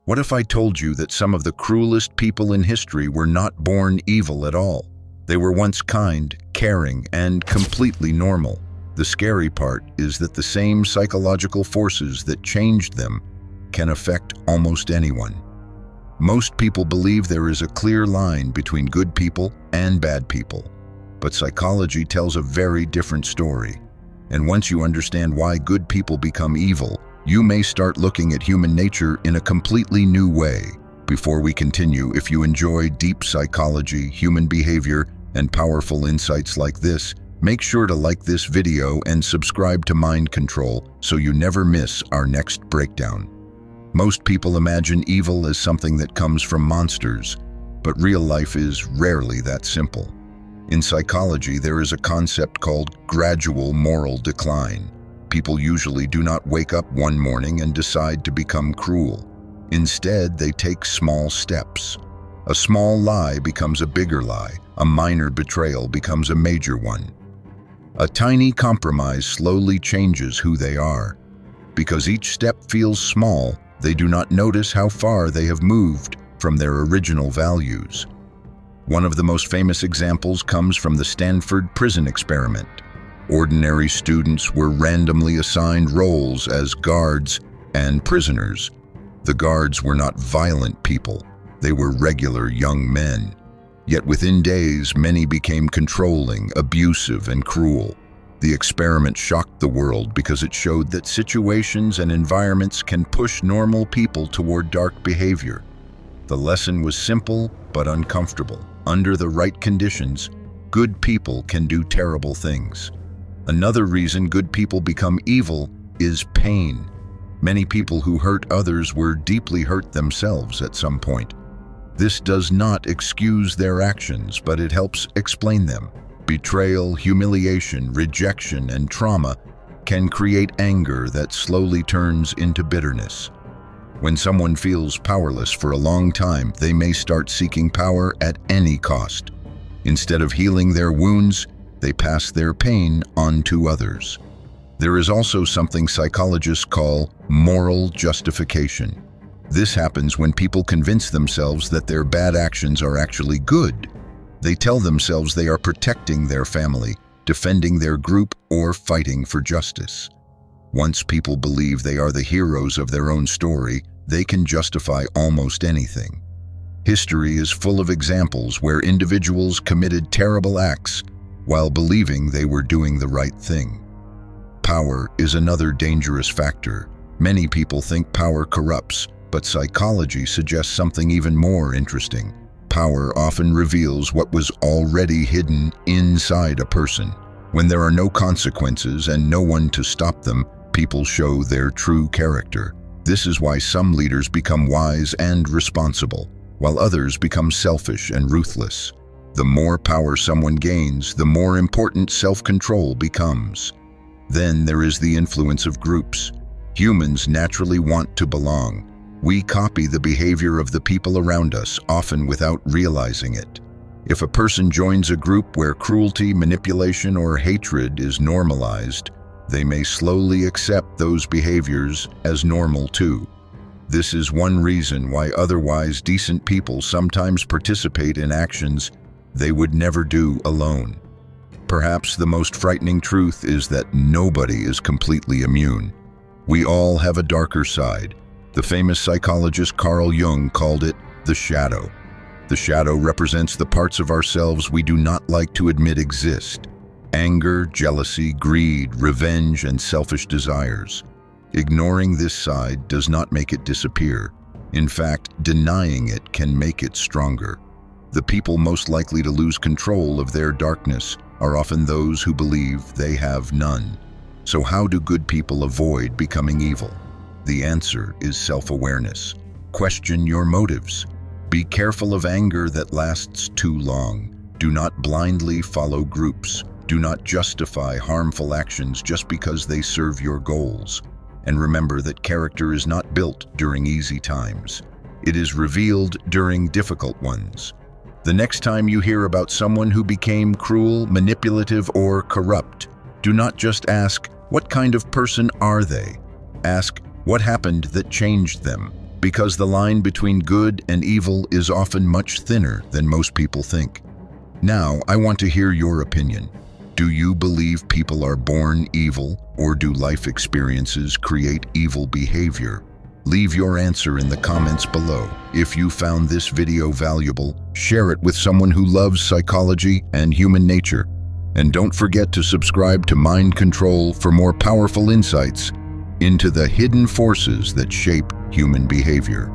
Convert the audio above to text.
What if I told you that some of the cruelest people in history were not born evil at all? They were once kind, caring, and completely normal. The scary part is that the same psychological forces that changed them can affect almost anyone. Most people believe there is a clear line between good people and bad people, but psychology tells a very different story. And once you understand why good people become evil, you may start looking at human nature in a completely new way. Before we continue, if you enjoy deep psychology, human behavior, and powerful insights like this, make sure to like this video and subscribe to Mind Control so you never miss our next breakdown. Most people imagine evil as something that comes from monsters, but real life is rarely that simple. In psychology, there is a concept called gradual moral decline. People usually do not wake up one morning and decide to become cruel. Instead, they take small steps. A small lie becomes a bigger lie. A minor betrayal becomes a major one. A tiny compromise slowly changes who they are. Because each step feels small, they do not notice how far they have moved from their original values. One of the most famous examples comes from the Stanford Prison Experiment. Ordinary students were randomly assigned roles as guards and prisoners. The guards were not violent people. They were regular young men. Yet within days, many became controlling, abusive, and cruel. The experiment shocked the world because it showed that situations and environments can push normal people toward dark behavior. The lesson was simple but uncomfortable. Under the right conditions, good people can do terrible things. Another reason good people become evil is pain. Many people who hurt others were deeply hurt themselves at some point. This does not excuse their actions, but it helps explain them. Betrayal, humiliation, rejection, and trauma can create anger that slowly turns into bitterness. When someone feels powerless for a long time, they may start seeking power at any cost. Instead of healing their wounds, they pass their pain on to others. There is also something psychologists call moral justification. This happens when people convince themselves that their bad actions are actually good. They tell themselves they are protecting their family, defending their group, or fighting for justice. Once people believe they are the heroes of their own story, they can justify almost anything. History is full of examples where individuals committed terrible acts while believing they were doing the right thing. Power is another dangerous factor. Many people think power corrupts, but psychology suggests something even more interesting. Power often reveals what was already hidden inside a person. When there are no consequences and no one to stop them, people show their true character. This is why some leaders become wise and responsible, while others become selfish and ruthless. The more power someone gains, the more important self-control becomes. Then there is the influence of groups. Humans naturally want to belong. We copy the behavior of the people around us, often without realizing it. If a person joins a group where cruelty, manipulation, or hatred is normalized, they may slowly accept those behaviors as normal too. This is one reason why otherwise decent people sometimes participate in actions they would never do alone. Perhaps the most frightening truth is that nobody is completely immune. We all have a darker side. The famous psychologist Carl Jung called it the shadow. The shadow represents the parts of ourselves we do not like to admit exist. Anger, jealousy, greed, revenge, and selfish desires. Ignoring this side does not make it disappear. In fact, denying it can make it stronger. The people most likely to lose control of their darkness are often those who believe they have none. So how do good people avoid becoming evil? The answer is self-awareness. Question your motives. Be careful of anger that lasts too long. Do not blindly follow groups. Do not justify harmful actions just because they serve your goals. And remember that character is not built during easy times. It is revealed during difficult ones. The next time you hear about someone who became cruel, manipulative, or corrupt, do not just ask, what kind of person are they? Ask, what happened that changed them? because the line between good and evil is often much thinner than most people think. Now, I want to hear your opinion. Do you believe people are born evil, or do life experiences create evil behavior? Leave your answer in the comments below. If you found this video valuable, share it with someone who loves psychology and human nature. And don't forget to subscribe to Mind Control for more powerful insights into the hidden forces that shape human behavior.